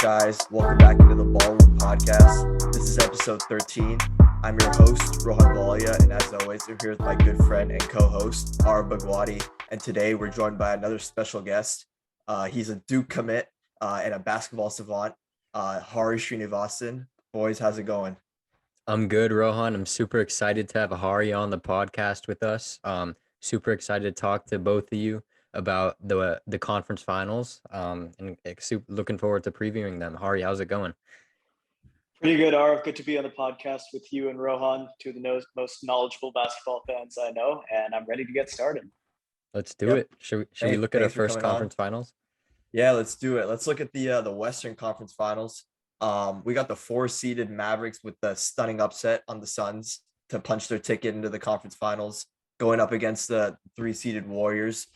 guys? Welcome back into the Ballroom Podcast. This is episode 13. I'm your host, Rohan and Arav, and as always, I'm here with my good friend and co-host, Arav Bagwadi. And today we're joined by another special guest. He's a Duke commit and a basketball savant, Hari Srinivasan. Boys, how's it going? I'm good, Rohan. I'm super excited to have Hari on the podcast with us. Super excited to talk to both of you about the conference finals. Looking forward to previewing them. Hari, how's it going? Pretty good, Arav. Good to be on the podcast with you and Rohan, two of the most knowledgeable basketball fans I know, and I'm ready to get started. Let's do it. Should we look at our first conference finals? Yeah, let's do it. Let's look at the Western Conference Finals. We got the 4-seeded Mavericks with the stunning upset on the Suns to punch their ticket into the conference finals, going up against the 3-seeded Warriors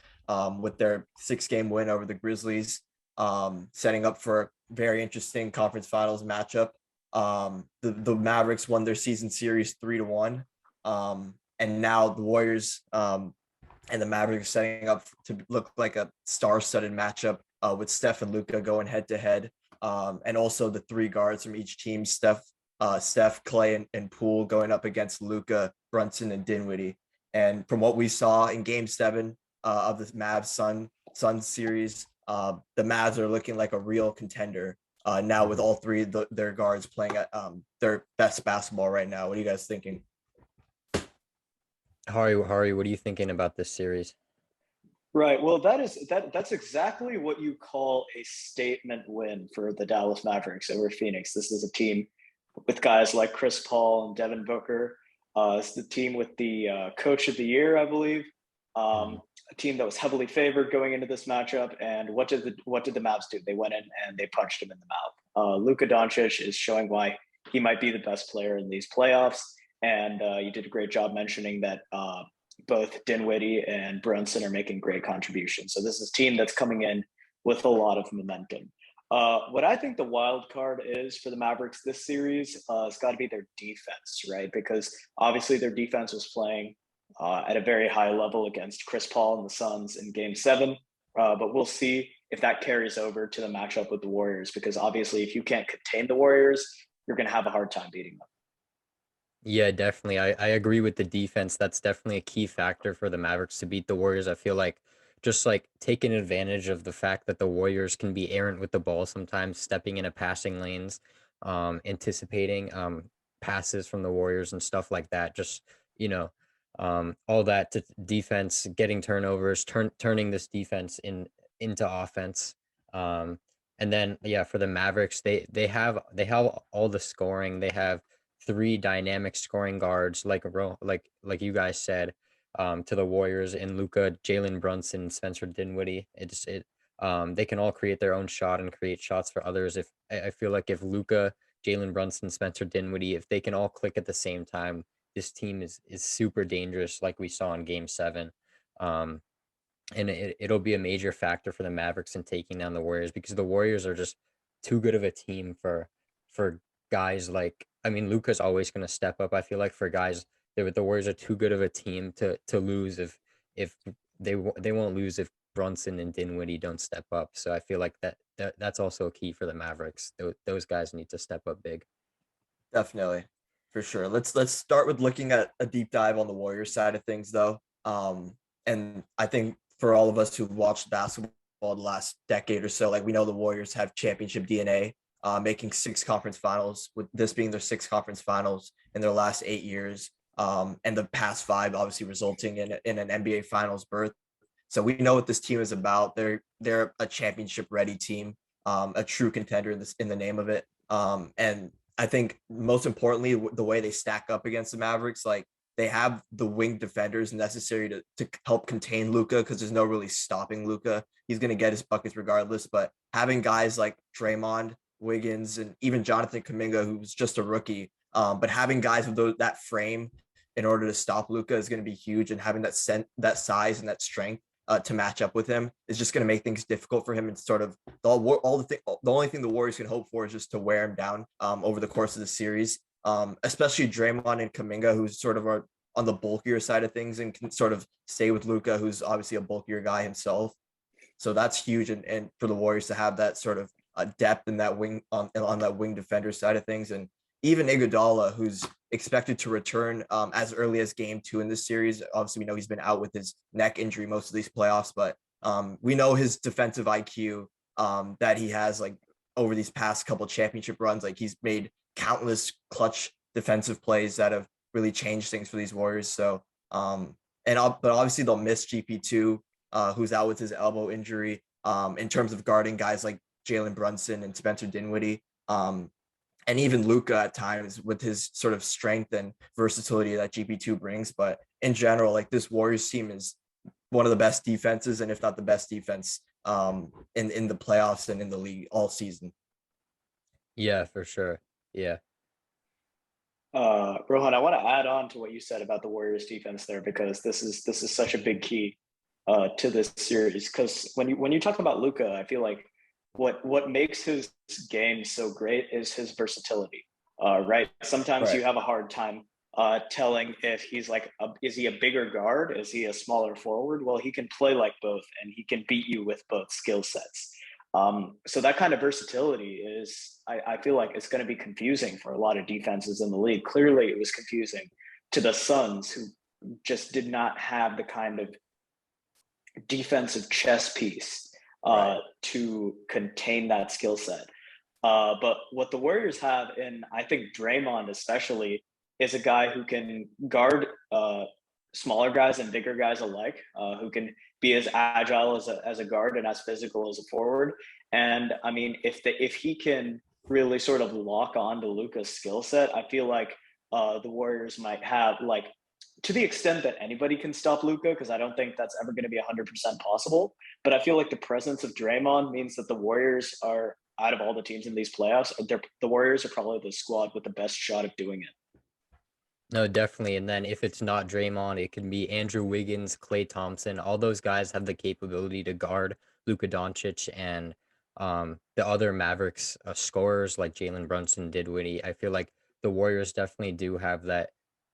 with their 6-game win over the Grizzlies, setting up for a very interesting conference finals matchup. The Mavericks won their season series 3-1, and now the Warriors and the Mavericks setting up to look like a star-studded matchup with Steph and Luka going head-to-head. And also the three guards from each team, Steph, Clay, and Poole going up against Luka, Brunson, and Dinwiddie. And from what we saw in Game 7 of the Mavs-Suns series, the Mavs are looking like a real contender now with all three of their guards playing at their best basketball right now. What are you guys thinking? Hari, what are you thinking about this series? Right. Well, that's exactly what you call a statement win for the Dallas Mavericks over Phoenix. This is a team with guys like Chris Paul and Devin Booker. It's the team with the Coach of the Year, I believe. A team that was heavily favored going into this matchup. And what did the Mavs do? They went in and they punched him in the mouth. Luka Doncic is showing why he might be the best player in these playoffs. And you did a great job mentioning that both Dinwiddie and Brunson are making great contributions. So this is a team that's coming in with a lot of momentum. What I think the wild card is for the Mavericks this series has got to be their defense, right? Because obviously their defense was playing at a very high level against Chris Paul and the Suns in Game 7. But we'll see if that carries over to the matchup with the Warriors, because obviously if you can't contain the Warriors, you're going to have a hard time beating them. Yeah, definitely. I agree with the defense. That's definitely a key factor for the Mavericks to beat the Warriors. I feel like just like taking advantage of the fact that the Warriors can be errant with the ball sometimes, stepping into passing lanes, anticipating passes from the Warriors and stuff like that. Just, all that to defense, getting turnovers, turning this defense into offense. And then yeah, for the Mavericks, they have all the scoring. They have three dynamic scoring guards like you guys said, to the Warriors in Luka, Jalen Brunson, Spencer Dinwiddie. They can all create their own shot and create shots for others. If I feel like if Luka, Jalen Brunson, Spencer Dinwiddie, if they can all click at the same time, this team is super dangerous, like we saw in Game 7. And it'll be a major factor for the Mavericks in taking down the Warriors, because the Warriors are just too good of a team for guys like, I mean, Luka's always going to step up. I feel like for guys, the Warriors are too good of a team to lose if they won't lose if Brunson and Dinwiddie don't step up. So I feel like that's also a key for the Mavericks. Those guys need to step up big. Definitely, for sure. Let's start with looking at a deep dive on the Warriors side of things, though. And I think for all of us who've watched basketball the last decade or so, like we know the Warriors have championship DNA, making 6 conference finals, with this being their 6 conference finals in their last 8 years, and the past 5 obviously resulting in an NBA Finals berth. So we know what this team is about. They're a championship ready team, a true contender in the name of it. And I think most importantly, the way they stack up against the Mavericks, like they have the wing defenders necessary to help contain Luka, because there's no really stopping Luka. He's going to get his buckets regardless. But having guys like Draymond, Wiggins, and even Jonathan Kuminga, who's just a rookie, but having guys with that frame in order to stop Luka is going to be huge. And having that size and that strength to match up with him is just going to make things difficult for him. And sort of the only thing the Warriors can hope for is just to wear him down over the course of the series. Especially Draymond and Kuminga, who's sort of are on the bulkier side of things and can sort of stay with Luka, who's obviously a bulkier guy himself. So that's huge. And for the Warriors to have that sort of depth in that wing on that wing defender side of things, and even Iguodala, who's expected to return as early as game 2 in this series. Obviously, we know he's been out with his neck injury most of these playoffs, but we know his defensive IQ that he has like over these past couple championship runs. Like he's made countless clutch defensive plays that have really changed things for these Warriors. So but obviously they'll miss GP2, who's out with his elbow injury. In terms of guarding guys like Jalen Brunson and Spencer Dinwiddie, and even Luka at times with his sort of strength and versatility that GP2 brings. But in general, like this Warriors team is one of the best defenses, and if not the best defense in the playoffs and in the league all season. Yeah, for sure. Yeah. Rohan, I want to add on to what you said about the Warriors defense there, because this is such a big key to this series. Because when you talk about Luka, I feel like what makes his game so great is his versatility. Right? Sometimes you have a hard time telling if he's like, is he a bigger guard? Is he a smaller forward? Well, he can play like both, and he can beat you with both skill sets. So that kind of versatility is, I feel like it's going to be confusing for a lot of defenses in the league. Clearly, it was confusing to the Suns, who just did not have the kind of defensive chess piece to contain that skill set. But what the Warriors have, and I think Draymond especially, is a guy who can guard smaller guys and bigger guys alike, who can be as agile as a guard and as physical as a forward. And I mean, if he can really sort of lock on to Luka's skill set, I feel like the Warriors might have, like, to the extent that anybody can stop Luka, because I don't think that's ever going to be 100% possible. But I feel like the presence of Draymond means that the Warriors are, out of all the teams in these playoffs, the Warriors are probably the squad with the best shot of doing it. No, definitely. And then if it's not Draymond, it can be Andrew Wiggins, Klay Thompson. All those guys have the capability to guard Luka Doncic and the other Mavericks scorers like Jalen Brunson, Dinwiddie. I feel like the Warriors definitely do have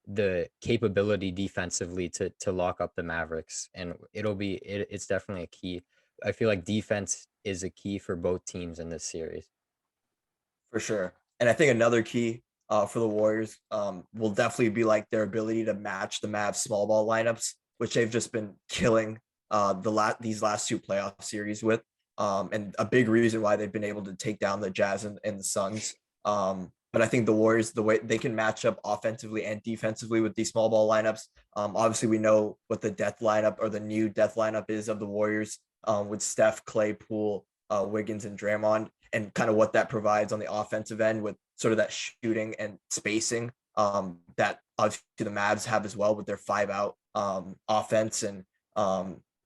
the capability defensively to lock up the Mavericks, and it's definitely a key. I feel like defense is a key for both teams in this series. For sure. And I think another key for the Warriors will definitely be like their ability to match the Mavs small ball lineups, which they've just been killing these last 2 playoff series with. And a big reason why they've been able to take down the Jazz and the Suns. But I think the Warriors, the way they can match up offensively and defensively with these small ball lineups. Obviously, we know what the death lineup or the new death lineup is of the Warriors with Steph, Clay, Poole, Wiggins, and Draymond, and kind of what that provides on the offensive end with sort of that shooting and spacing that obviously the Mavs have as well with their 5-out offense and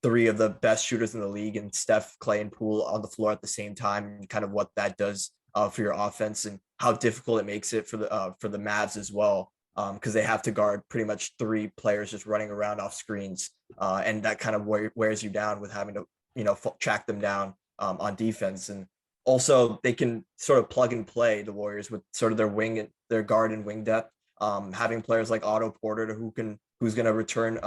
3 of the best shooters in the league, and Steph, Clay, and Poole on the floor at the same time, and kind of what that does for your offense and how difficult it makes it for the Mavs as well, because they have to guard pretty much 3 players just running around off screens, and that kind of wears you down with having to track them down on defense. And also they can sort of plug and play the Warriors with sort of their guard and wing depth, having players like Otto Porter who's going to return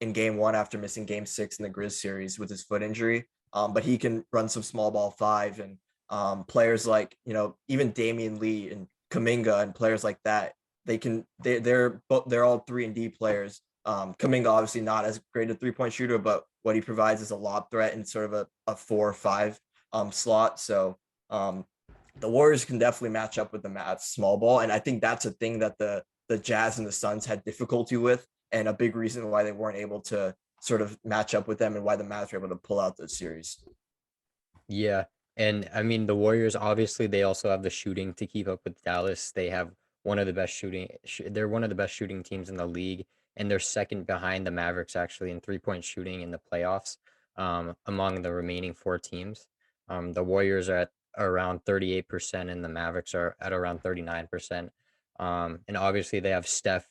in game 1 after missing game 6 in the Grizz series with his foot injury, but he can run some small ball 5, and players like even Damian Lee and Kuminga and players like that, they're all 3-and-D players. Kuminga obviously not as great a 3-point shooter, but what he provides is a lob threat in sort of a 4 or 5 slot. So the Warriors can definitely match up with the Mavs small ball, and I think that's a thing that the Jazz and the Suns had difficulty with, and a big reason why they weren't able to sort of match up with them, and why the Mavs were able to pull out those series. Yeah. And I mean, the Warriors, obviously, they also have the shooting to keep up with Dallas. They have one of the best they're one of the best shooting teams in the league, and they're second behind the Mavericks actually in 3-point shooting in the playoffs, among the remaining 4 teams. The Warriors are at around 38%, and the Mavericks are at around 39%. And obviously, they have Steph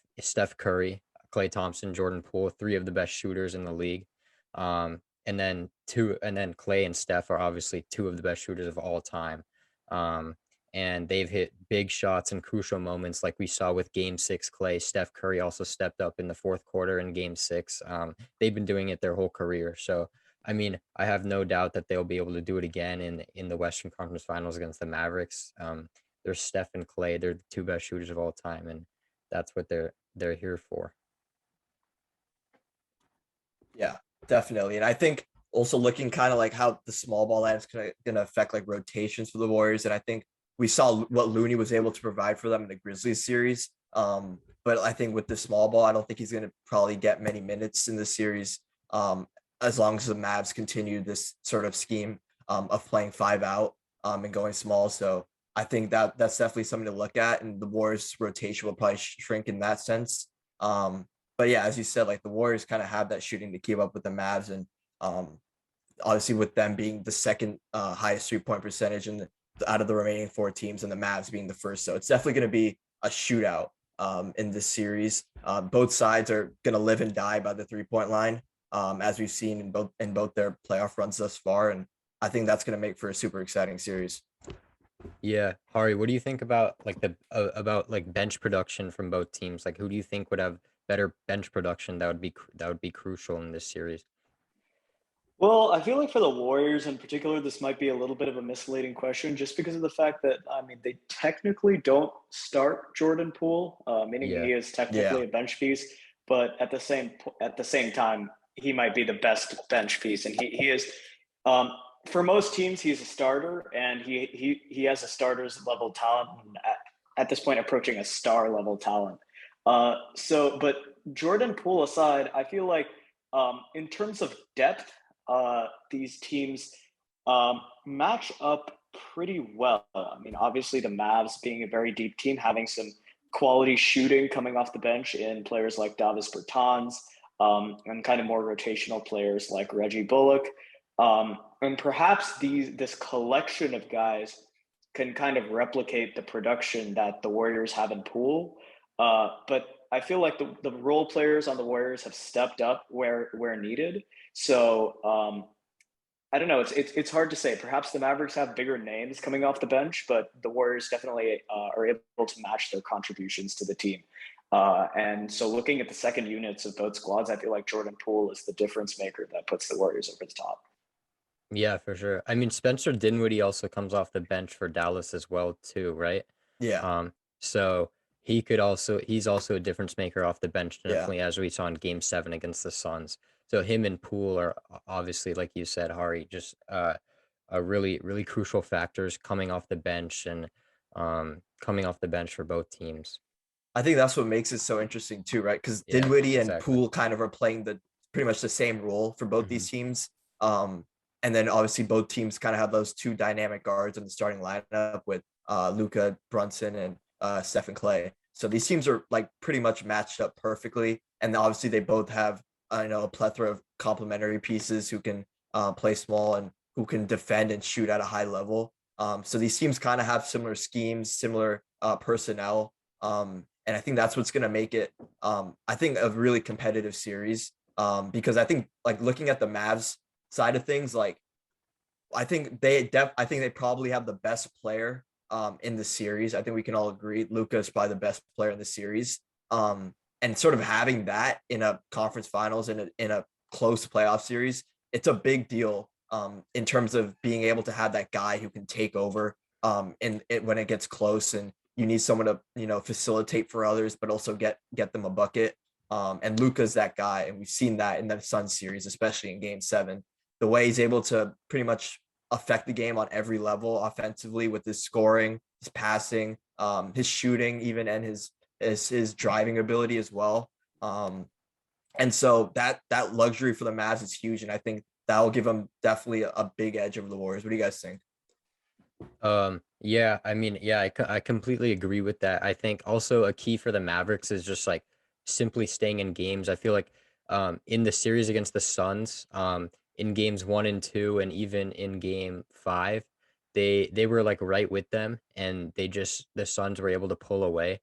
Curry, Klay Thompson, Jordan Poole, 3 of the best shooters in the league. And then Clay and Steph are obviously 2 of the best shooters of all time. And they've hit big shots in crucial moments, like we saw with Game 6 Clay. Steph Curry also stepped up in the 4th quarter in Game 6. They've been doing it their whole career. So I mean, I have no doubt that they'll be able to do it again in the Western Conference Finals against the Mavericks. There's Steph and Clay. They're the two best shooters of all time, and that's what they're here for. Yeah, definitely. And I think also looking kind of like how the small ball line is going to affect like rotations for the Warriors. And I think we saw what Looney was able to provide for them in the Grizzlies series. But I think with the small ball, I don't think he's going to probably get many minutes in the series, as long as the Mavs continue this sort of scheme of playing 5 out and going small. So I think that's definitely something to look at. And the Warriors rotation will probably shrink in that sense. But yeah, as you said, like the Warriors kind of have that shooting to keep up with the Mavs, and obviously with them being the second highest 3-point percentage out of the remaining 4 teams, and the Mavs being the first, so it's definitely going to be a shootout in this series. Both sides are going to live and die by the 3-point line, as we've seen in both their playoff runs thus far, and I think that's going to make for a super exciting series. Yeah, Hari, what do you think about like the about like bench production from both teams? Like, who do you think would have better bench production that would be crucial in this series? Well, I feel like for the Warriors in particular, this might be a little bit of a misleading question just because of the fact that, I mean, they technically don't start Jordan Poole, meaning Yeah, he is Yeah, technically a bench piece, but at the same time, he might be the best bench piece, and he is. Um, for most teams, he's a starter, and he has a starter's level talent, and at this point, approaching a star level talent. But Jordan Poole aside, I feel like in terms of depth, these teams match up pretty well. I mean, obviously, the Mavs being a very deep team, having some quality shooting coming off the bench in players like Davis Bertans, and kind of more rotational players like Reggie Bullock. And perhaps this collection of guys can kind of replicate the production that the Warriors have in Poole. But I feel like the role players on the Warriors have stepped up where needed. So I don't know. It's hard to say. Perhaps the Mavericks have bigger names coming off the bench, but the Warriors definitely are able to match their contributions to the team. And so, looking at the second units of both squads, I feel like Jordan Poole is the difference maker that puts the Warriors over the top. yeah, for sure. I mean, Spencer Dinwiddie also comes off the bench for Dallas as well, too, right? yeah, So he's also a difference maker off the bench, yeah. definitely as we saw in Game 7 against the Suns. So him and Poole are obviously, like you said, Hari, just a really crucial factors coming off the bench for both teams. I think that's what makes it so interesting too, right? Because Yeah, Dinwiddie and exactly. Poole kind of are playing the pretty much the same role for both Hmm. these teams. And then obviously both teams kind of have those two dynamic guards in the starting lineup with Luka Brunson and Stephen Clay. So these teams are like pretty much matched up perfectly. And obviously they both have a plethora of complementary pieces who can play small and who can defend and shoot at a high level. So these teams kind of have similar schemes, similar personnel. And I think that's what's going to make it, I think, a really competitive series. Because I think, like looking at the Mavs side of things, like I think they probably have the best player in the series. I think we can all agree Luka is probably the best player in the series. And sort of having that in a conference finals in a close playoff series, it's a big deal in terms of being able to have that guy who can take over when it gets close, and you need someone to facilitate for others, but also get them a bucket. And Luka's that guy, and we've seen that in the Sun series, especially in Game 7. The way he's able to pretty much affect the game on every level offensively with his scoring, his passing, his shooting, even, and his driving ability as well. And so that luxury for the Mavs is huge, and I think that will give them definitely a big edge over the Warriors. What do you guys think? Yeah, I mean, yeah, I completely agree with that. I think also a key for the Mavericks is just like simply staying in games. I feel like in the series against the Suns, in games 1 and 2, and even in Game 5, they were like right with them, and the Suns were able to pull away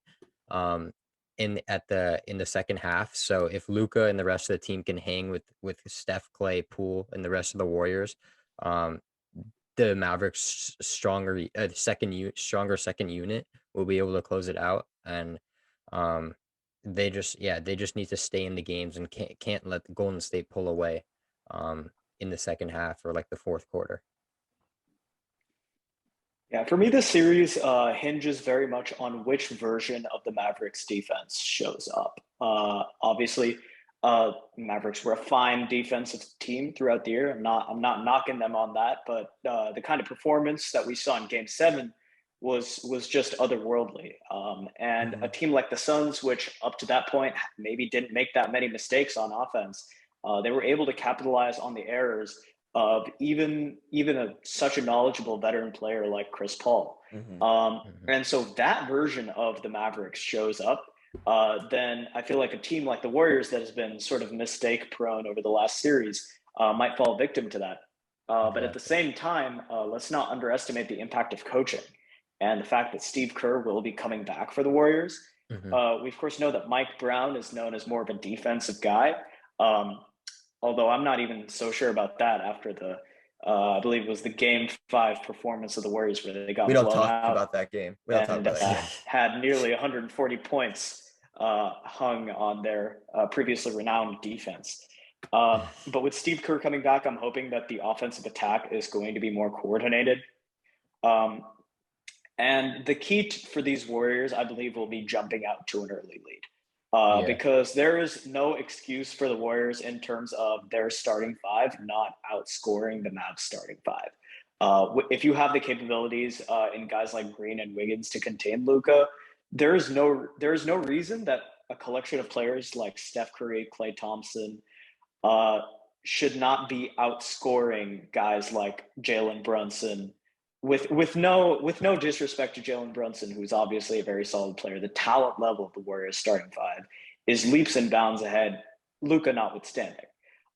um in the second half. So if Luca and the rest of the team can hang with Steph, Clay, Poole, and the rest of the Warriors, um the Mavericks stronger second unit will be able to close it out, and um they just need to stay in the games and can't let Golden State pull away. in the second half or like the fourth quarter. Yeah, for me, this series hinges very much on which version of the Mavericks defense shows up. Obviously, Mavericks were a fine defensive team throughout the year. I'm not knocking them on that, but the kind of performance that we saw in Game 7 was just otherworldly. And a team like the Suns, which up to that point maybe didn't make that many mistakes on offense, they were able to capitalize on the errors of even such a knowledgeable veteran player like Chris Paul. And so that version of the Mavericks shows up, then I feel like a team like the Warriors that has been sort of mistake prone over the last series might fall victim to that. But at the same time, let's not underestimate the impact of coaching and the fact that Steve Kerr will be coming back for the Warriors. We of course know that Mike Brown is known as more of a defensive guy. Although I'm not even so sure about that after the, I believe it was the Game 5 performance of the Warriors where they got blown out. We don't talk about that game. We don't talk about that game. Had nearly 140 points hung on their previously renowned defense. But with Steve Kerr coming back, I'm hoping that the offensive attack is going to be more coordinated. And the key for these Warriors, I believe, will be jumping out to an early lead. Because there is no excuse for the Warriors in terms of their starting five not outscoring the Mavs starting five. If you have the capabilities in guys like Green and Wiggins to contain Luka, there is no reason that a collection of players like Steph Curry, Klay Thompson should not be outscoring guys like Jalen Brunson. With no disrespect to Jalen Brunson, who's obviously a very solid player, the talent level of the Warriors starting five is leaps and bounds ahead, Luka notwithstanding.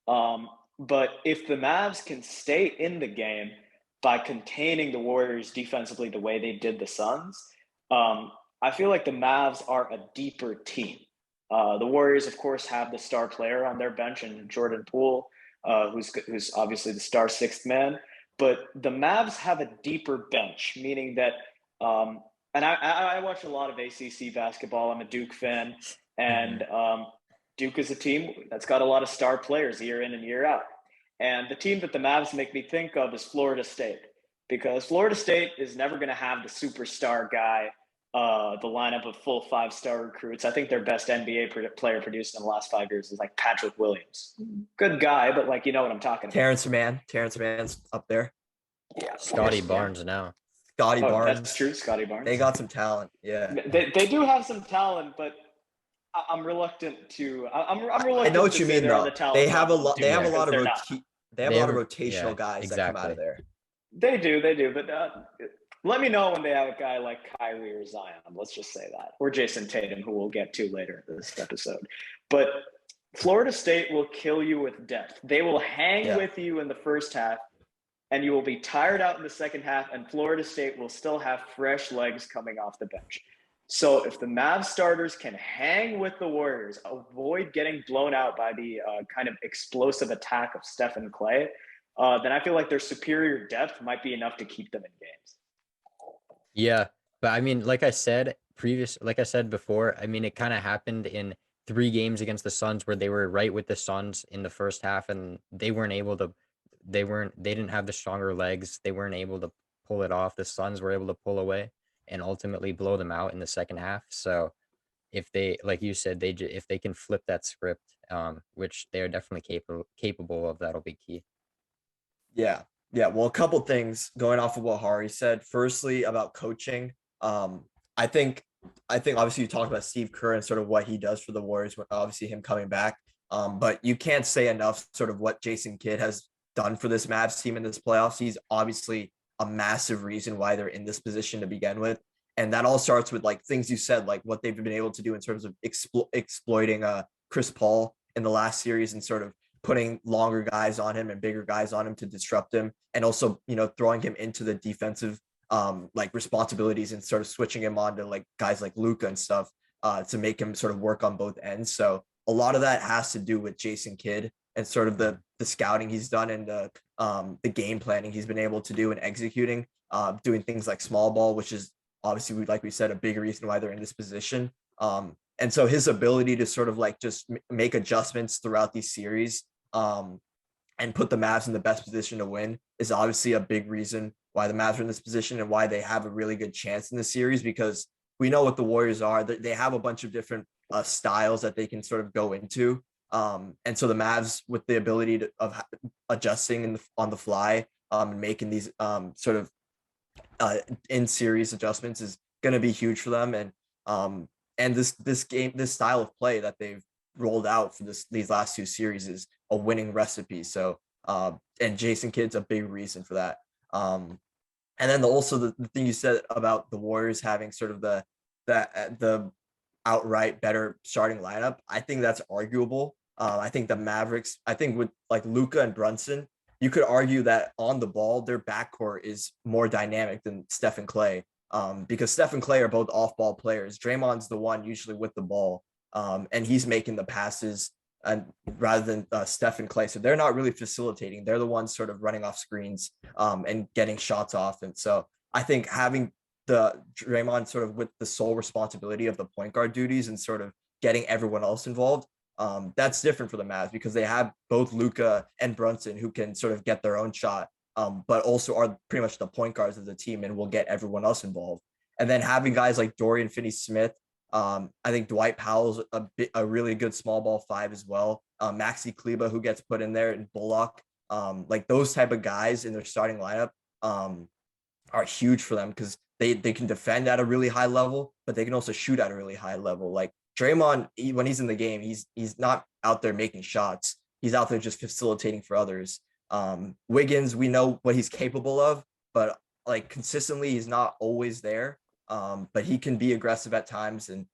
But if the Mavs can stay in the game by containing the Warriors defensively the way they did the Suns, I feel like the Mavs are a deeper team. The Warriors, of course, have the star player on their bench in Jordan Poole, who's obviously the star sixth man. But the Mavs have a deeper bench, meaning that, and I watch a lot of ACC basketball. I'm a Duke fan, and Duke is a team that's got a lot of star players year in and year out. And the team that the Mavs make me think of is Florida State, because Florida State is never going to have the superstar guy, the lineup of full five-star recruits. I think their best NBA player produced in the last 5 years is like Patrick Williams. Good guy, but like, you know what I'm talking about. Terrence Mann's up there. Yeah, Scotty Barnes now. Scotty Barnes. That's true, Scotty Barnes. They got some talent. Yeah. They do have some talent, but I'm reluctant to. I'm reluctant. I know what you mean, though. They have a lot. They have a lot of rotational guys that come out of there. They do, but let me know when they have a guy like Kyrie or Zion. Let's just say that, or Jason Tatum, who we'll get to later in this episode. But Florida State will kill you with depth. They will hang with you in the first half, and you will be tired out in the second half, and Florida State will still have fresh legs coming off the bench. So if the Mavs starters can hang with the Warriors, avoid getting blown out by the kind of explosive attack of Steph and Klay, then I feel like their superior depth might be enough to keep them in games. Yeah, but I mean, like I said before, I mean, it kind of happened in 3 games against the Suns where they were right with the Suns in the first half, and they didn't have the stronger legs. They weren't able to pull it off. The Suns were able to pull away and ultimately blow them out in the second half. So if they, like you said, if they can flip that script, which they're definitely capable of, that'll be key. Yeah. Well, a couple things going off of what Hari said. Firstly, about coaching. I think obviously you talked about Steve Kerr and sort of what he does for the Warriors, obviously him coming back. But you can't say enough sort of what Jason Kidd has done for this Mavs team in this playoffs. He's obviously a massive reason why they're in this position to begin with. And that all starts with like things you said, like what they've been able to do in terms of exploiting Chris Paul in the last series and sort of putting longer guys on him and bigger guys on him to disrupt him. And also, throwing him into the defensive like responsibilities and sort of switching him on to like guys like Luka and stuff to make him sort of work on both ends. So a lot of that has to do with Jason Kidd and sort of the scouting he's done and the game planning he's been able to do and executing, doing things like small ball, which is obviously, like we said, a big reason why they're in this position. And so his ability to sort of like just make adjustments throughout these series and put the Mavs in the best position to win is obviously a big reason why the Mavs are in this position and why they have a really good chance in the series, because we know what the Warriors are. They have a bunch of different styles that they can sort of go into. And so the Mavs, with the ability of adjusting on the fly, and making these sort of in series adjustments, is going to be huge for them. And this style of play that they've rolled out for these last two series is a winning recipe. So and Jason Kidd's a big reason for that. And then also the thing you said about the Warriors having sort of the outright better starting lineup, I think that's arguable. I think the Mavericks, I think with like Luka and Brunson, you could argue that on the ball, their backcourt is more dynamic than Steph and Clay, because Steph and Clay are both off-ball players. Draymond's the one usually with the ball, and he's making the passes, and rather than Steph and Clay. So they're not really facilitating. They're the ones sort of running off screens and getting shots off. And so I think having the Draymond sort of with the sole responsibility of the point guard duties and sort of getting everyone else involved, that's different for the Mavs, because they have both Luka and Brunson who can sort of get their own shot, but also are pretty much the point guards of the team and will get everyone else involved. And then having guys like Dorian Finney-Smith, I think Dwight Powell's a really good small ball five as well. Maxi Kleba, who gets put in there, and Bullock, like those type of guys in their starting lineup are huge for them, because they can defend at a really high level, but they can also shoot at a really high level. Like Draymond, when he's in the game, he's not out there making shots. He's out there just facilitating for others. Wiggins, we know what he's capable of, but like consistently, he's not always there. But he can be aggressive at times. And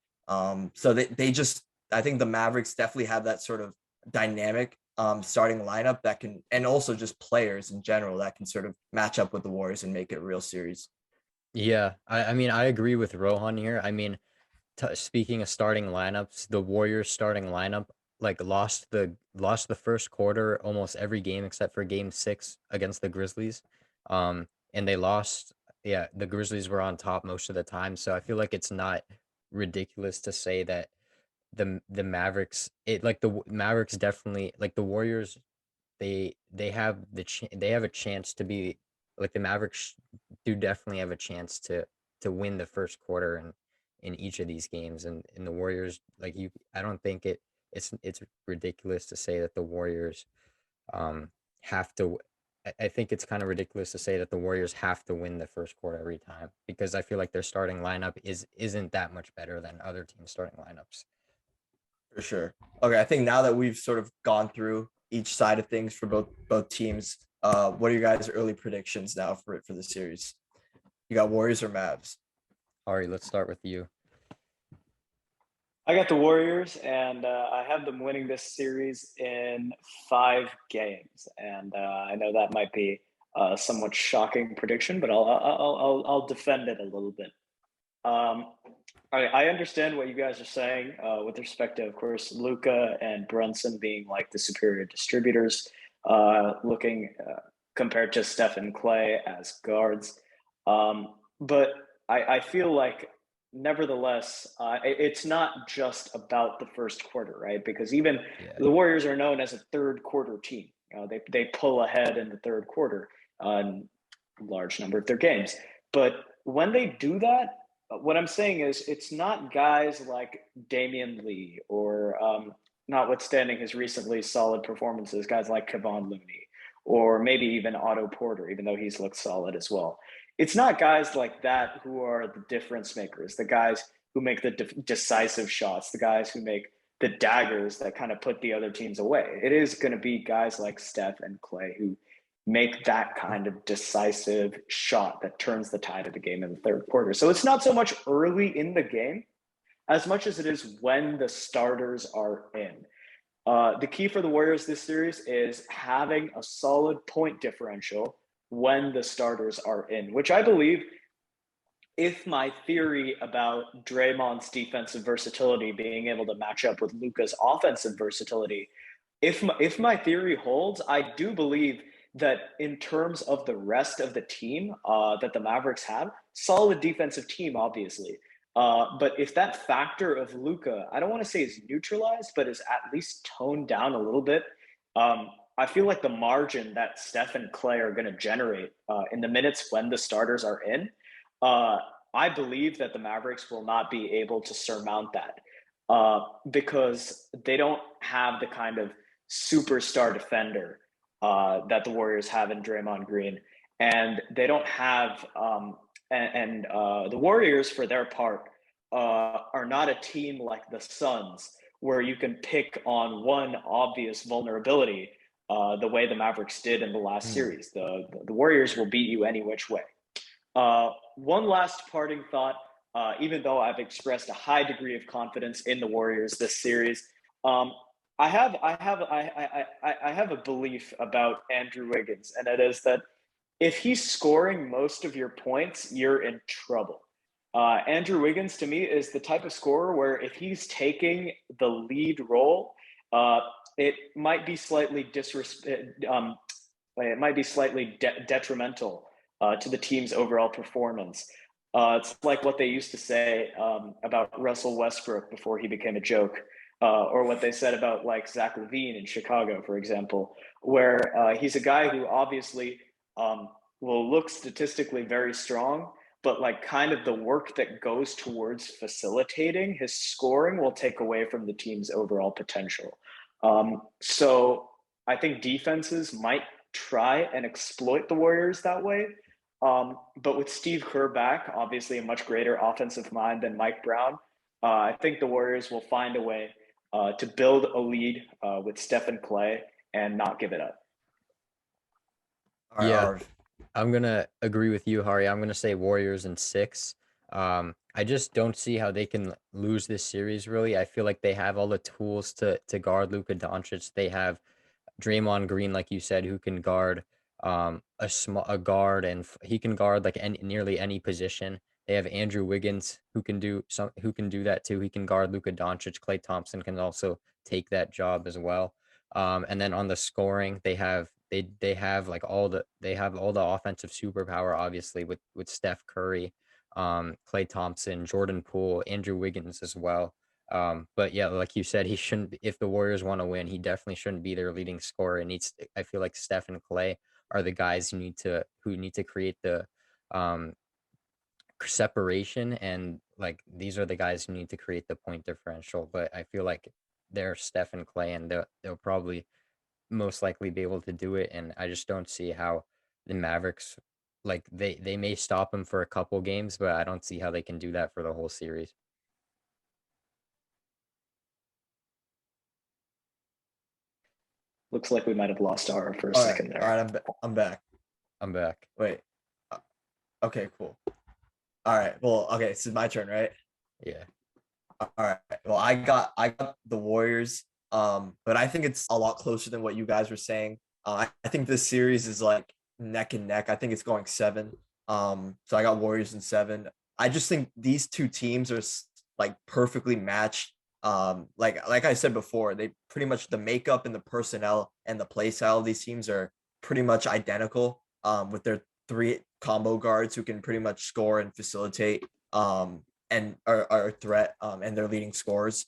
so they just, I think the Mavericks definitely have that sort of dynamic starting lineup that can, and also just players in general that can sort of match up with the Warriors and make it a real series. Yeah, I mean, I agree with Rohan here. I mean, speaking of starting lineups, the Warriors starting lineup like lost the first quarter almost every game except for game 6 against the Grizzlies. And they lost, yeah, the Grizzlies were on top most of the time, so I feel like it's not ridiculous to say that the Mavericks, Mavericks definitely, like the Warriors, they have they have a chance to be like the Mavericks do definitely have a chance to win the first quarter in each of these games. And the Warriors, like you, I don't think it's ridiculous to say that the Warriors have to. I think it's kind of ridiculous to say that the Warriors have to win the first quarter every time, because I feel like their starting lineup isn't that much better than other teams' starting lineups. For sure. Okay, I think now that we've sort of gone through each side of things for both teams, what are your guys' early predictions now for the series? You got Warriors or Mavs? Ari, let's start with you. I got the Warriors, and I have them winning this series in 5 games. And I know that might be a somewhat shocking prediction, but I'll defend it a little bit. I understand what you guys are saying with respect to, of course, Luka and Brunson being like the superior distributors, looking compared to Steph and Clay as guards. But I feel like, nevertheless, it's not just about the first quarter, right? Because even the Warriors are known as a third quarter team. They pull ahead in the third quarter on a large number of their games. But when they do that, what I'm saying is it's not guys like Damian Lee or notwithstanding his recently solid performances, guys like Kevon Looney or maybe even Otto Porter, even though he's looked solid as well. It's not guys like that who are the difference makers, the guys who make the decisive shots, the guys who make the daggers that kind of put the other teams away. It is going to be guys like Steph and Clay who make that kind of decisive shot that turns the tide of the game in the third quarter. So it's not so much early in the game as much as it is when the starters are in. The key for the Warriors this series is having a solid point differential when the starters are in, which I believe, if my theory about Draymond's defensive versatility being able to match up with Luka's offensive versatility, if my theory holds, I do believe that in terms of the rest of the team that the Mavericks have, solid defensive team, obviously. But if that factor of Luka, I don't want to say is neutralized, but is at least toned down a little bit, I feel like the margin that Steph and Clay are going to generate in the minutes when the starters are in, uh, I believe that the Mavericks will not be able to surmount that because they don't have the kind of superstar defender that the Warriors have in Draymond Green, and they don't have the Warriors, for their part, are not a team like the Suns where you can pick on one obvious vulnerability the way the Mavericks did in the last series. The Warriors will beat you any which way. One last parting thought. Even though I've expressed a high degree of confidence in the Warriors this series, I have a belief about Andrew Wiggins, and it is that if he's scoring most of your points, you're in trouble. Andrew Wiggins, to me, is the type of scorer where if he's taking the lead role, it might be slightly detrimental to the team's overall performance. It's like what they used to say about Russell Westbrook before he became a joke, or what they said about like Zach LaVine in Chicago, for example, where he's a guy who obviously will look statistically very strong, but like kind of the work that goes towards facilitating his scoring will take away from the team's overall potential. So I think defenses might try and exploit the Warriors that way. But with Steve Kerr back, obviously a much greater offensive mind than Mike Brown, I think the Warriors will find a way to build a lead with Steph and Clay and not give it up. All right, Yeah, Arv. I'm gonna agree with you, Hari. I'm gonna say Warriors in 6. I just don't see how they can lose this series. Really, I feel like they have all the tools to guard Luka Doncic. They have Draymond Green, like you said, who can guard a guard, and he can guard like nearly any position. They have Andrew Wiggins who can do that too. He can guard Luka Doncic. Klay Thompson can also take that job as well. And then on the scoring, they have like all the offensive superpower, obviously, with Steph Curry, Klay Thompson, Jordan Poole, Andrew Wiggins as well. But yeah, like you said, he shouldn't. If the Warriors want to win, he definitely shouldn't be their leading scorer. I feel like Steph and Clay are the guys who need to create the um separation, and like these are the guys who need to create the point differential. But I feel like they're Steph and Clay, and they'll probably most likely be able to do it. And I just don't see how the Mavericks, like they may stop them for a couple games, but I don't see how they can do that for the whole series. Looks like we might have lost our for a All right, second all there. right. I'm back. I'm back. Wait. Uh, Okay, cool. All right. Well, okay. This is my turn, right? Yeah. All right. Well, I got the Warriors. But I think it's a lot closer than what you guys were saying. I think this series is like neck and neck. I think it's going 7. So I got Warriors in 7. I just think these two teams are like perfectly matched. Like I said before, they pretty much the makeup and the personnel and the play style of these teams are pretty much identical. With their 3 combo guards who can pretty much score and facilitate. And are a threat and they're leading scorers.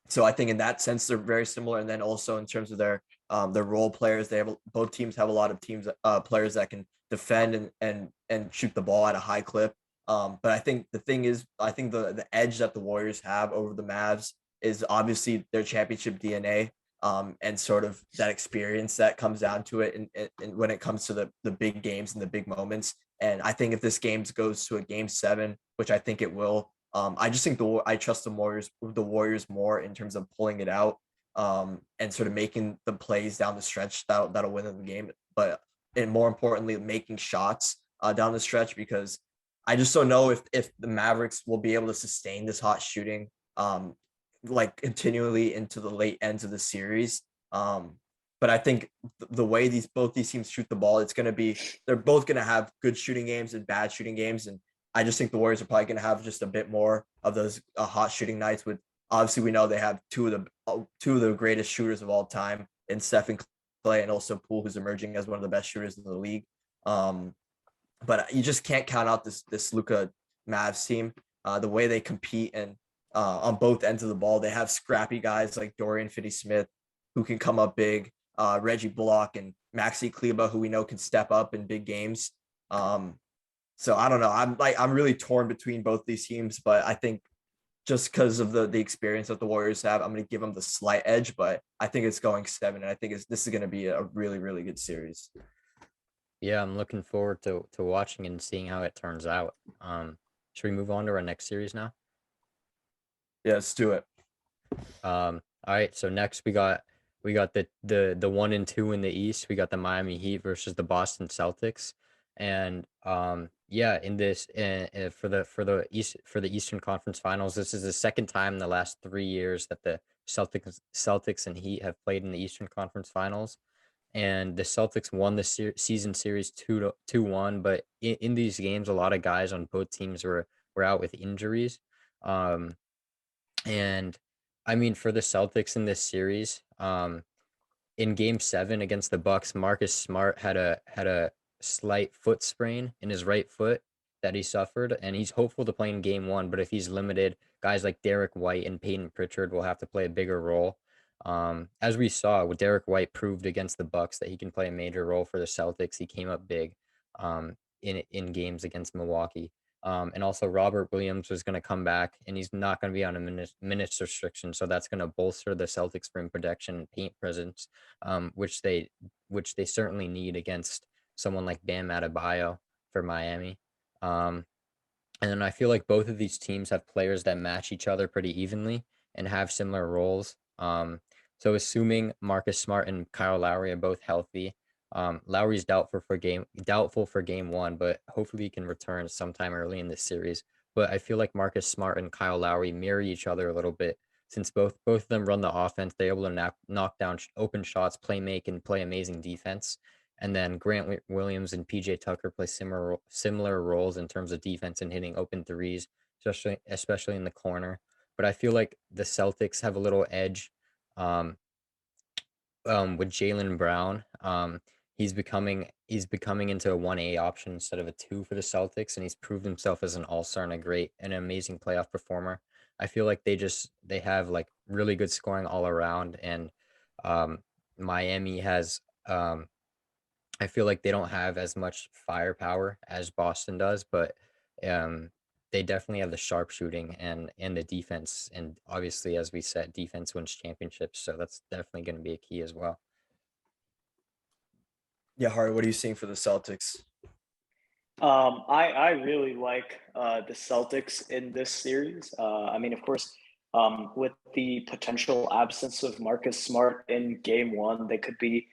So I think in that sense they're very similar. And then also in terms of their role players, they have both teams have a lot of teams players that can defend and shoot the ball at a high clip. But I think the thing is, I think the edge that the Warriors have over the Mavs is obviously their championship DNA. And sort of that experience that comes down to it, and when it comes to the big games and the big moments. And I think if this game goes to a game 7, which I think it will, I just think I trust the Warriors more in terms of pulling it out, and sort of making the plays down the stretch that'll win the game. But and more importantly, making shots down the stretch, because I just don't know if the Mavericks will be able to sustain this hot shooting like continually into the late ends of the series. But I think the way both these teams shoot the ball, they're both going to have good shooting games and bad shooting games. And I just think the Warriors are probably going to have just a bit more of those hot shooting nights. With obviously we know they have two of the greatest shooters of all time in Steph and Clay, and also Poole, who's emerging as one of the best shooters in the league. But you just can't count out this Luka Mavs team. The way they compete and on both ends of the ball, they have scrappy guys like Dorian Finney-Smith who can come up big. Reggie Bullock and Maxi Kleba, who we know can step up in big games. So I don't know. I'm really torn between both these teams, but I think just because of the experience that the Warriors have, I'm going to give them the slight edge, but I think it's going 7, and I think this is going to be a really, really good series. Yeah, I'm looking forward to watching and seeing how it turns out. Should we move on to our next series now? Yeah, let's do it. All right, so next we got the 1 and 2 in the East. We got the Miami Heat versus the Boston Celtics. And yeah, in this for the Eastern Conference Finals, this is the second time in the last 3 years that the Celtics and Heat have played in the Eastern Conference Finals. And the Celtics won the season series 2-1, but in these games a lot of guys on both teams were out with injuries. Um and I mean, for the Celtics in this series, in game 7 against the Bucks, Marcus Smart had a slight foot sprain in his right foot that he suffered, and he's hopeful to play in game 1, but if he's limited, guys like Derek White and Peyton Pritchard will have to play a bigger role. As we saw, with Derek White proved against the Bucks that he can play a major role for the Celtics. He came up big in games against Milwaukee. And also Robert Williams was going to come back, and he's not going to be on a minutes restriction, so that's going to bolster the Celtics rim protection and paint presence, which they certainly need against someone like Bam Adebayo for Miami. And then I feel like both of these teams have players that match each other pretty evenly and have similar roles. So assuming Marcus Smart and Kyle Lowry are both healthy, Lowry's doubtful for game 1, but hopefully he can return sometime early in this series. But I feel like Marcus Smart and Kyle Lowry mirror each other a little bit since both of them run the offense. They're able to knock down open shots, play make, and play amazing defense. And then Grant Williams and PJ Tucker play similar roles in terms of defense and hitting open threes, especially in the corner. But I feel like the Celtics have a little edge um, with Jaylen Brown. He's becoming into a 1A option instead of a 2 for the Celtics, and he's proved himself as an all-star and an amazing playoff performer. I feel like they have like really good scoring all around, and um, Miami has I feel like they don't have as much firepower as Boston does, but um, they definitely have the sharpshooting and the defense. And obviously, as we said, defense wins championships, so that's definitely going to be a key as well. Yeah, Harry, what are you seeing for the Celtics? I really like the Celtics in this series. I mean, of course, with the potential absence of Marcus Smart in game 1, they could be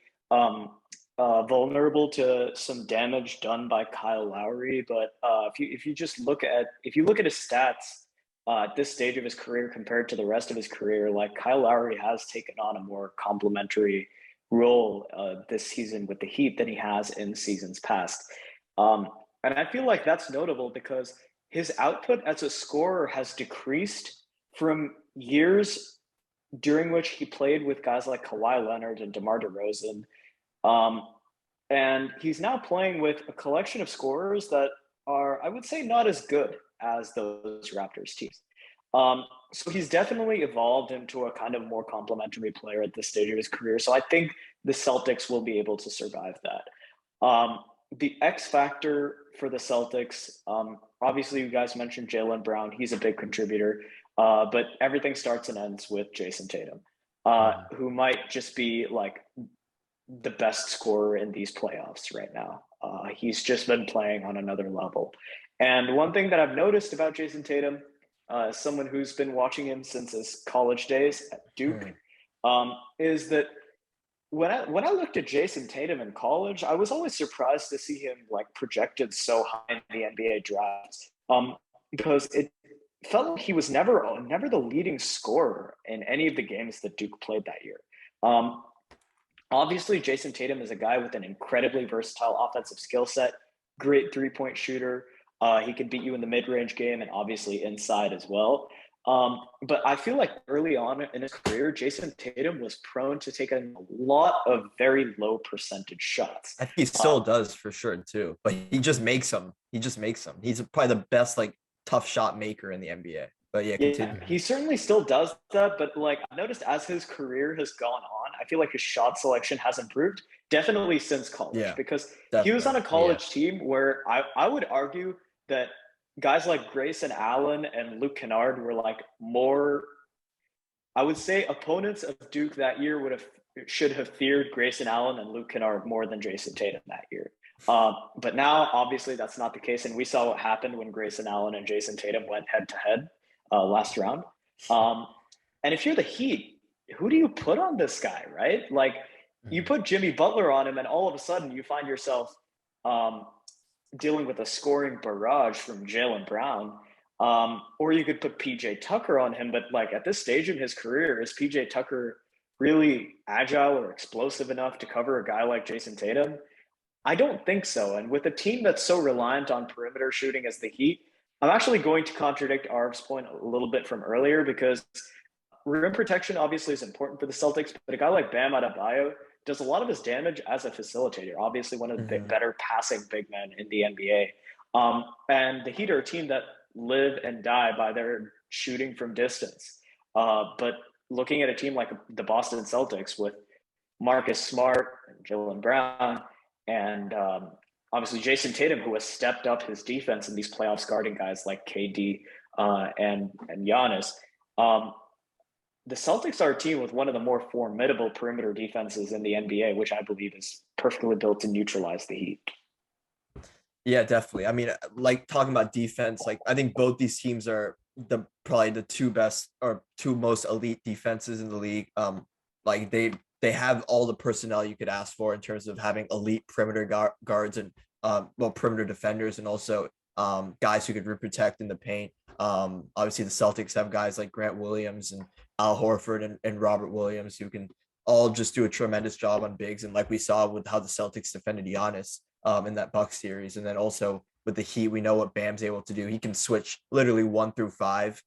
vulnerable to some damage done by Kyle Lowry. But if you look at his stats at this stage of his career compared to the rest of his career, like Kyle Lowry has taken on a more complementary role this season with the Heat than he has in seasons past. And I feel like that's notable because his output as a scorer has decreased from years during which he played with guys like Kawhi Leonard and DeMar DeRozan. And he's now playing with a collection of scorers that are, I would say, not as good as those Raptors teams. So he's definitely evolved into a kind of more complementary player at this stage of his career. So I think the Celtics will be able to survive that. The X factor for the Celtics, obviously you guys mentioned Jaylen Brown. He's a big contributor, but everything starts and ends with Jason Tatum, who might just be like the best scorer in these playoffs right now. He's just been playing on another level. And one thing that I've noticed about Jason Tatum, someone who's been watching him since his college days at Duke, is that when I looked at Jason Tatum in college, I was always surprised to see him like projected so high in the NBA drafts, because it felt like he was never the leading scorer in any of the games that Duke played that year. Obviously, Jason Tatum is a guy with an incredibly versatile offensive skill set, great three-point shooter. He can beat you in the mid-range game and obviously inside as well. But I feel like early on in his career, Jason Tatum was prone to take a lot of very low percentage shots. I think he still does for sure too, but he just makes them. He's probably the best like tough shot maker in the NBA. But yeah, continue. He certainly still does that. But like I noticed as his career has gone on, I feel like his shot selection has improved definitely since college Yeah, because he was on definitely. a college team where I would argue that guys like Grayson Allen and Luke Kennard were like more, I would say opponents of Duke that year should have feared Grayson Allen and Luke Kennard more than Jason Tatum that year. But now, obviously, that's not the case, and we saw what happened when Grayson Allen and Jason Tatum went head to head last round. Um, and if you're the Heat, who do you put on this guy, right? Like you put Jimmy Butler on him, and all of a sudden you find yourself um, dealing with a scoring barrage from Jaylen Brown. Or you could put PJ Tucker on him, but like at this stage in his career, is PJ Tucker really agile or explosive enough to cover a guy like Jason Tatum? I don't think so. And with a team that's so reliant on perimeter shooting as the Heat, I'm actually going to contradict Arv's point a little bit from earlier because rim protection obviously is important for the Celtics, but a guy like Bam Adebayo does a lot of his damage as a facilitator. Obviously, one of the better passing big men in the NBA. And the Heat are a team that live and die by their shooting from distance. But looking at a team like the Boston Celtics with Marcus Smart and Jaylen Brown and obviously Jason Tatum, who has stepped up his defense in these playoffs, guarding guys like KD and Giannis. The Celtics are a team with one of the more formidable perimeter defenses in the NBA, which I believe is perfectly built to neutralize the Heat. Yeah, definitely. I mean, like talking about defense, like I think both these teams are probably the two best or two most elite defenses in the league. Like they have all the personnel you could ask for in terms of having elite perimeter guards and perimeter defenders and also guys who could rim protect in the paint. Obviously the Celtics have guys like Grant Williams and Al Horford and Robert Williams who can all just do a tremendous job on bigs. And like we saw with how the Celtics defended Giannis in that Bucks series. And then also with the Heat, we know what Bam's able to do. He can switch literally 1 through 5.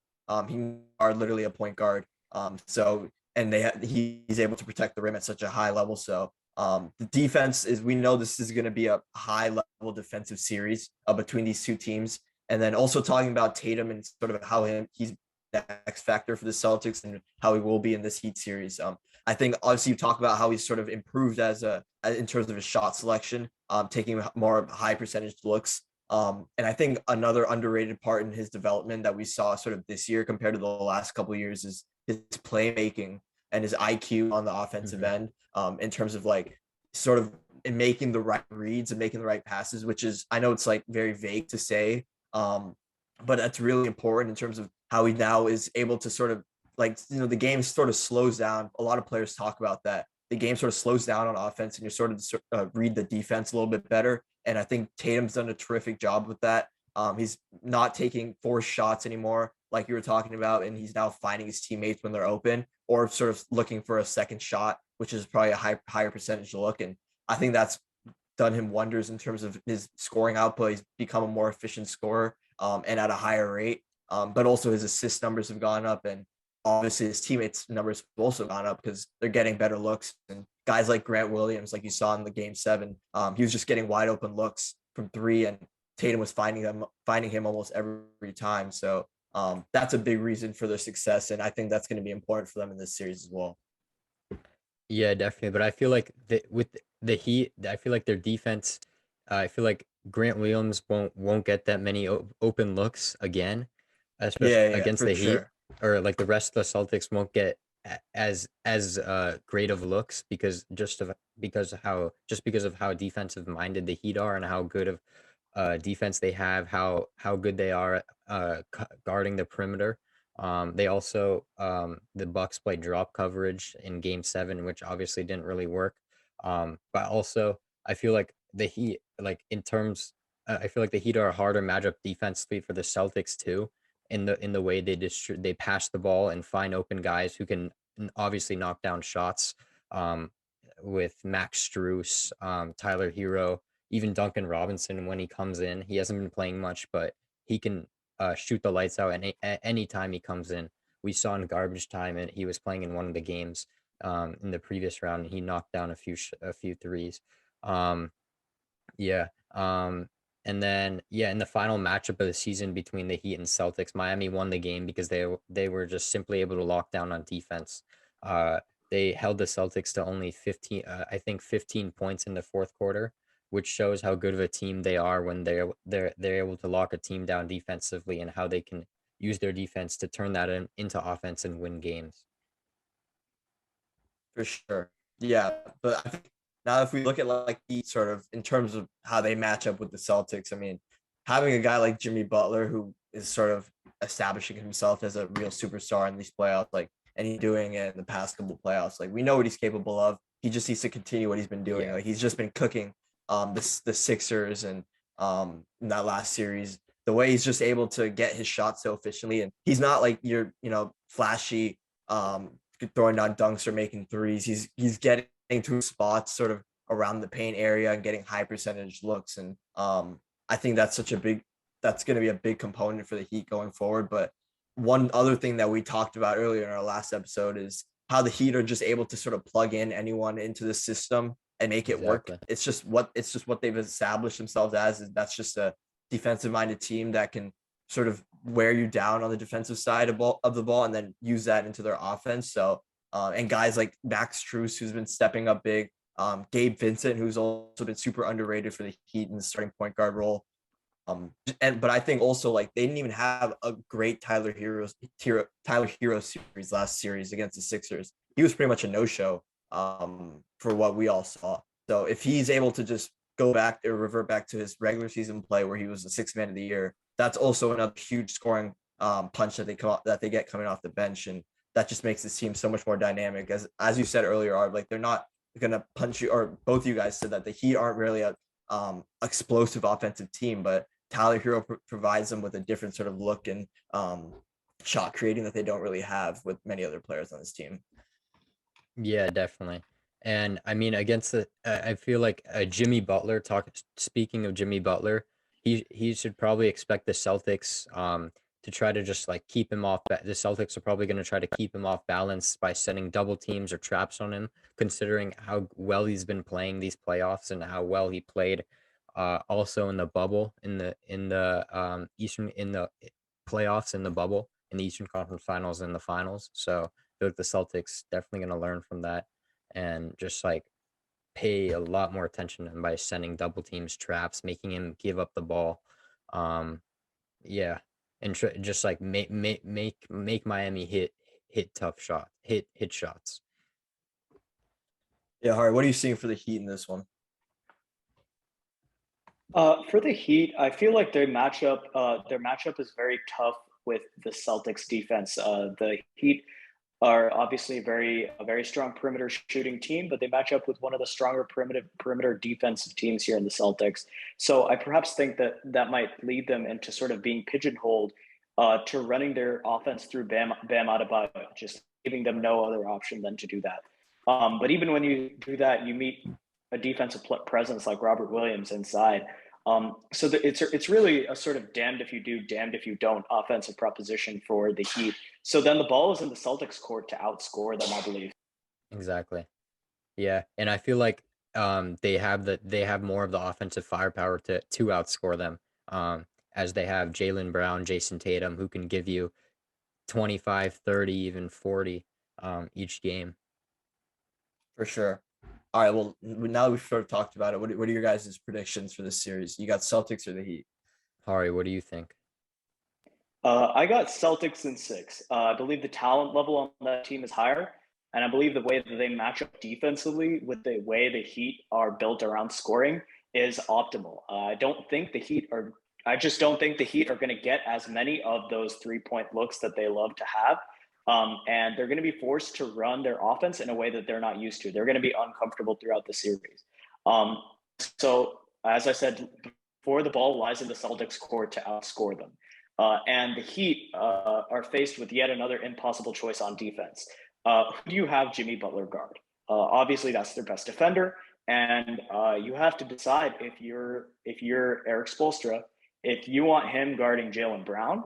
He can guard literally a point guard. He's able to protect the rim at such a high level. So the defense is, we know this is going to be a high level defensive series between these two teams. And then also talking about Tatum and sort of how he's the X factor for the Celtics and how he will be in this Heat series. I think obviously you talk about how he's sort of improved in terms of his shot selection, taking more high percentage looks. And I think another underrated part in his development that we saw sort of this year compared to the last couple of years is his playmaking and his IQ on the offensive end, in terms of like sort of in making the right reads and making the right passes, which is, I know it's like very vague to say, but that's really important in terms of how he now is able to sort of like, the game sort of slows down. A lot of players talk about that. The game sort of slows down on offense and you sort of read the defense a little bit better. And I think Tatum's done a terrific job with that. He's not taking forced shots anymore, like you were talking about, and he's now finding his teammates when they're open or sort of looking for a second shot, which is probably a higher percentage look. And I think that's done him wonders in terms of his scoring output. He's become a more efficient scorer and at a higher rate. But also his assist numbers have gone up, and obviously his teammates' numbers have also gone up because they're getting better looks. And guys like Grant Williams, like you saw in the Game 7, he was just getting wide open looks from 3, and Tatum was finding him almost every time. So that's a big reason for their success, and I think that's going to be important for them in this series as well. Yeah, definitely. But I feel like with the Heat, I feel like their defense, I feel like Grant Williams won't get that many open looks again, especially Yeah, against for the Heat, sure. or like the rest of the Celtics won't get as great of looks because of how defensive minded the Heat are and how good of defense they have, how good they are at guarding the perimeter. They also the Bucks played drop coverage in Game 7, which obviously didn't really work. But also I feel like the Heat, like in terms, I feel like the Heat are a harder matchup defensively for the Celtics too. In the way they pass the ball and find open guys who can obviously knock down shots. With Max Strus, Tyler Hero, even Duncan Robinson when he comes in. He hasn't been playing much, but he can shoot the lights out any time he comes in. We saw in garbage time, and he was playing in one of the games in the previous round. And he knocked down a few threes. Um, yeah. And then in the final matchup of the season between the Heat and Celtics, Miami won the game because they were just simply able to lock down on defense. they held the Celtics to only 15, I think 15 points in the fourth quarter, which shows how good of a team they are when they're able to lock a team down defensively and how they can use their defense to turn that into offense and win games. For sure. Yeah, but I think now if we look at like the sort of in terms of how they match up with the Celtics, I mean, having a guy like Jimmy Butler who is sort of establishing himself as a real superstar in these playoffs, like, and he's doing it in the past couple playoffs. Like, we know what he's capable of. He just needs to continue what he's been doing. Yeah. Like, he's just been cooking the Sixers and in that last series. The way he's just able to get his shot so efficiently, and he's not like your flashy throwing down dunks or making threes. He's getting to spots sort of around the paint area and getting high percentage looks. And I think that's going to be a big component for the Heat going forward. But one other thing that we talked about earlier in our last episode is how the Heat are just able to sort of plug in anyone into the system and make it work. Exactly. It's just what they've established themselves as. Is that's just a defensive minded team that can sort of wear you down on the defensive side of the ball and then use that into their offense. So, and guys like Max Strus, who's been stepping up big, Gabe Vincent, who's also been super underrated for the Heat in the starting point guard role. But I think also like they didn't even have a great Tyler Hero series last series against the Sixers. He was pretty much a no-show for what we all saw. So if he's able to just go back or revert back to his regular season play where he was the sixth man of the year, that's also another huge scoring punch that they get coming off the bench, and that just makes this team so much more dynamic. As you said earlier, Arv, like they're not gonna punch you, or both of you guys said that the Heat aren't really a explosive offensive team, but Tyler Hero provides them with a different sort of look and shot creating that they don't really have with many other players on this team. Yeah, definitely. And I mean, against I feel like Jimmy Butler. Speaking of Jimmy Butler, he should probably expect the Celtics to try to just like keep him off. The Celtics are probably going to try to keep him off balance by setting double teams or traps on him, considering how well he's been playing these playoffs and how well he played. Also in the bubble, in the Eastern, in the playoffs, in the bubble, in the Eastern Conference Finals and the finals. So I feel like the Celtics definitely going to learn from that and just like pay a lot more attention to him by sending double teams, traps, making him give up the ball. Um, yeah, and just like make Miami hit tough shot, hit shots. Yeah, Harry, what are you seeing for the Heat in this one? For the Heat, I feel like their matchup is very tough with the Celtics defense. The Heat are obviously a very strong perimeter shooting team, but they match up with one of the stronger perimeter defensive teams here in the Celtics. So I perhaps think that might lead them into sort of being pigeonholed to running their offense through Bam Adebayo, just giving them no other option than to do that. But even when you do that, you meet a defensive presence like Robert Williams inside. So it's really a sort of damned if you do, damned if you don't offensive proposition for the Heat. So then the ball is in the Celtics court to outscore them, I believe. Exactly. Yeah, and I feel like they have more of the offensive firepower to outscore them. As they have Jaylen Brown, Jason Tatum, who can give you 25, 30, even 40 each game. For sure. All right. Well, now that we've sort of talked about it, what are your guys' predictions for this series? You got Celtics or the Heat? Hari, what do you think? I got Celtics in six. I believe the talent level on that team is higher. And I believe the way that they match up defensively with the way the Heat are built around scoring is optimal. I just don't think the Heat are going to get as many of those 3-point looks that they love to have. And they're going to be forced to run their offense in a way that they're not used to. They're going to be uncomfortable throughout the series. So, as I said before, the ball lies in the Celtics' court to outscore them. And the Heat are faced with yet another impossible choice on defense. Who do you have Jimmy Butler guard? Obviously, that's their best defender, and you have to decide if you're Eric Spoelstra, if you want him guarding Jaylen Brown,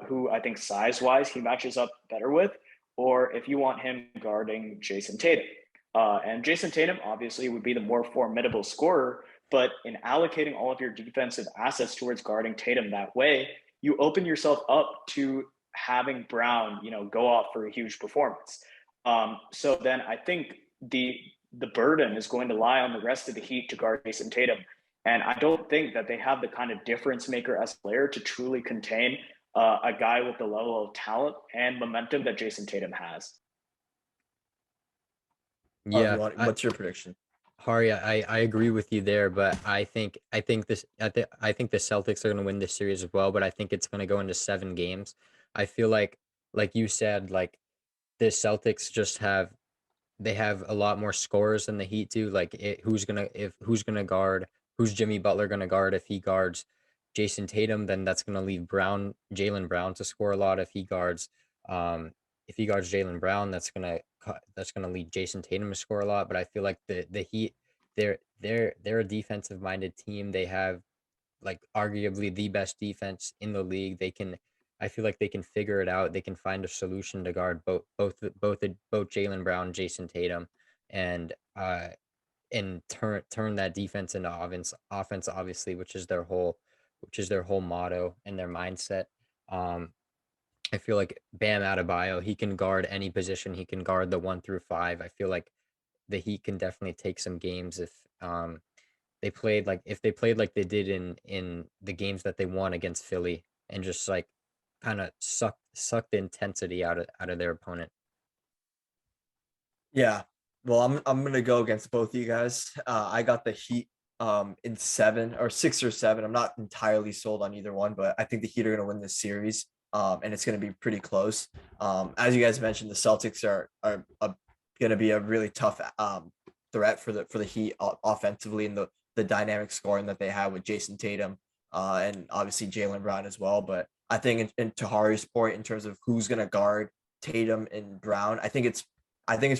who I think size-wise he matches up better with, or if you want him guarding Jason Tatum. And Jason Tatum obviously would be the more formidable scorer, but in allocating all of your defensive assets towards guarding Tatum that way, you open yourself up to having Brown, go off for a huge performance. So then I think the burden is going to lie on the rest of the Heat to guard Jason Tatum. And I don't think that they have the kind of difference maker as a player to truly contain a guy with the level of talent and momentum that Jason Tatum has. Yeah, What's your prediction? Hari, I agree with you there, but I think the Celtics are going to win this series as well, but I think it's going to go into 7 games. I feel like you said, like the Celtics just they have a lot more scorers than the Heat do. Like who's gonna guard, who's Jimmy Butler gonna guard? If he guards Jason Tatum, then that's gonna leave Jaylen Brown to score a lot. Um if he guards Jaylen Brown, that's gonna lead Jason Tatum to score a lot. But I feel like the Heat, they're a defensive minded team. They have like arguably the best defense in the league. I feel like they can figure it out. They can find a solution to guard both Jaylen Brown and Jason Tatum, and turn that defense into offense obviously, which is their whole motto and their mindset. Um I feel like Bam Adebayo, he can guard any position. He can guard the 1 through 5. I feel like the Heat can definitely take some games if they played like they did in the games that they won against Philly, and just like kind of suck the intensity out of their opponent. Yeah. Well, I'm gonna go against both of you guys. I got the Heat in 7 or 6 or 7. I'm not entirely sold on either one, but I think the Heat are gonna win this series. And it's gonna be pretty close. As you guys mentioned, the Celtics are gonna be a really tough threat for the Heat offensively, and the dynamic scoring that they have with Jason Tatum and obviously Jaylen Brown as well. But I think in Tahari's point, in terms of who's gonna guard Tatum and Brown, I think it's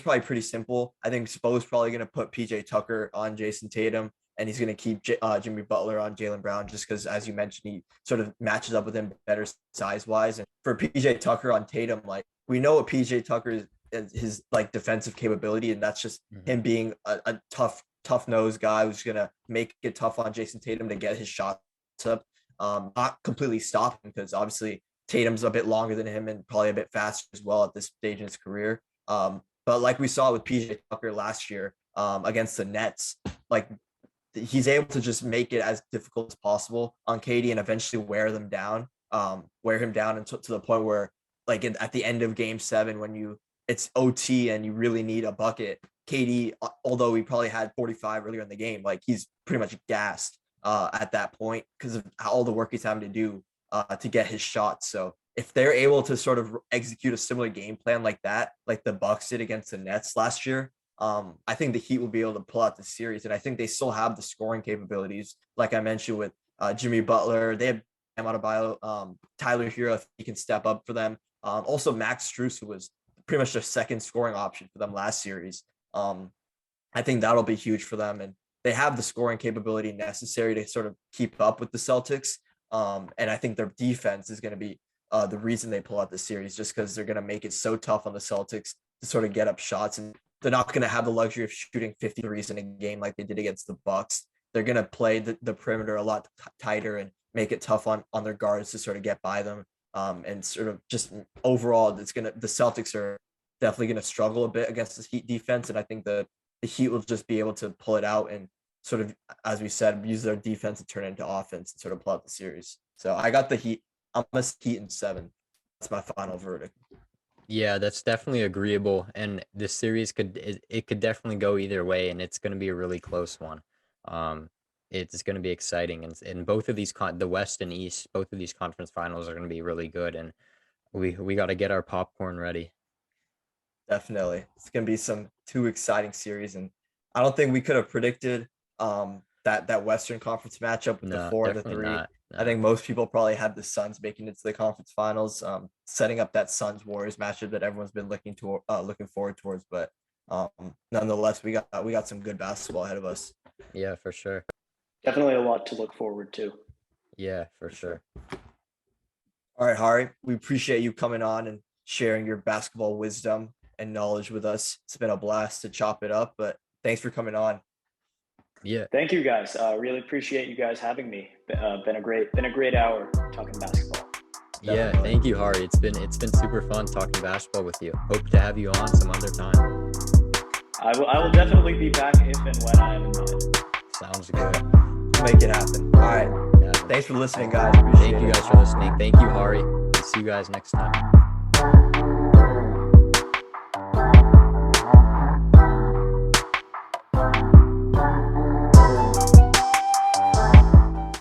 probably pretty simple. I think Spo's probably going to put PJ Tucker on Jason Tatum, and he's going to keep Jimmy Butler on Jaylen Brown, just because, as you mentioned, he sort of matches up with him better size wise. And for PJ Tucker on Tatum, like we know what PJ Tucker is his like defensive capability, and that's just him being a tough nose guy who's going to make it tough on Jason Tatum to get his shots up. Not completely stop him, because obviously Tatum's a bit longer than him and probably a bit faster as well at this stage in his career. But like we saw with PJ Tucker last year against the Nets, like he's able to just make it as difficult as possible on KD and eventually wear him down until to the point where, like at the end of Game 7, when it's OT and you really need a bucket, KD, although he probably had 45 earlier in the game, like he's pretty much gassed at that point because of all the work he's having to do to get his shots. So if they're able to sort of execute a similar game plan like that, like the Bucks did against the Nets last year, I think the Heat will be able to pull out the series. And I think they still have the scoring capabilities, like I mentioned with Jimmy Butler. They have Bam Adebayo, Tyler Hero, if he can step up for them. Also Max Strus, who was pretty much their second scoring option for them last series. I think that'll be huge for them, and they have the scoring capability necessary to sort of keep up with the Celtics. And I think their defense is going to be the reason they pull out the series, just because they're going to make it so tough on the Celtics to sort of get up shots, and they're not going to have the luxury of shooting 53s in a game like they did against the Bucks. They're going to play the perimeter a lot tighter and make it tough on their guards to sort of get by them. And sort of just overall, the Celtics are definitely going to struggle a bit against the Heat defense, and I think the Heat will just be able to pull it out and sort of, as we said, use their defense to turn it into offense and sort of pull out the series. So I got the Heat. I'm gonna Heat in 7. That's my final verdict. Yeah, that's definitely agreeable, and this series it could definitely go either way, and it's going to be a really close one. Um, it's going to be exciting, and both of the West and East, both of these conference finals are going to be really good, and we got to get our popcorn ready. Definitely, it's gonna be some two exciting series, and I don't think we could have predicted that Western Conference matchup with the No, 4 and the definitely 3. not. I think most people probably had the Suns making it to the conference finals, setting up that Suns Warriors matchup that everyone's been looking forward towards. But nonetheless, we got some good basketball ahead of us. Yeah, for sure. Definitely a lot to look forward to. Yeah, for sure. All right, Hari, we appreciate you coming on and sharing your basketball wisdom and knowledge with us. It's been a blast to chop it up, but thanks for coming on. Yeah. Thank you guys. Really appreciate you guys having me. Been a great hour talking basketball. Yeah, definitely. thank you, Hari. It's been super fun talking basketball with you. Hope to have you on some other time. I will definitely be back if and when I am invited. Sounds good. Make it happen. All right. Yeah. Thanks for listening, guys. Appreciate Thank you it. guys for listening. Thank you, Hari. See you guys next time.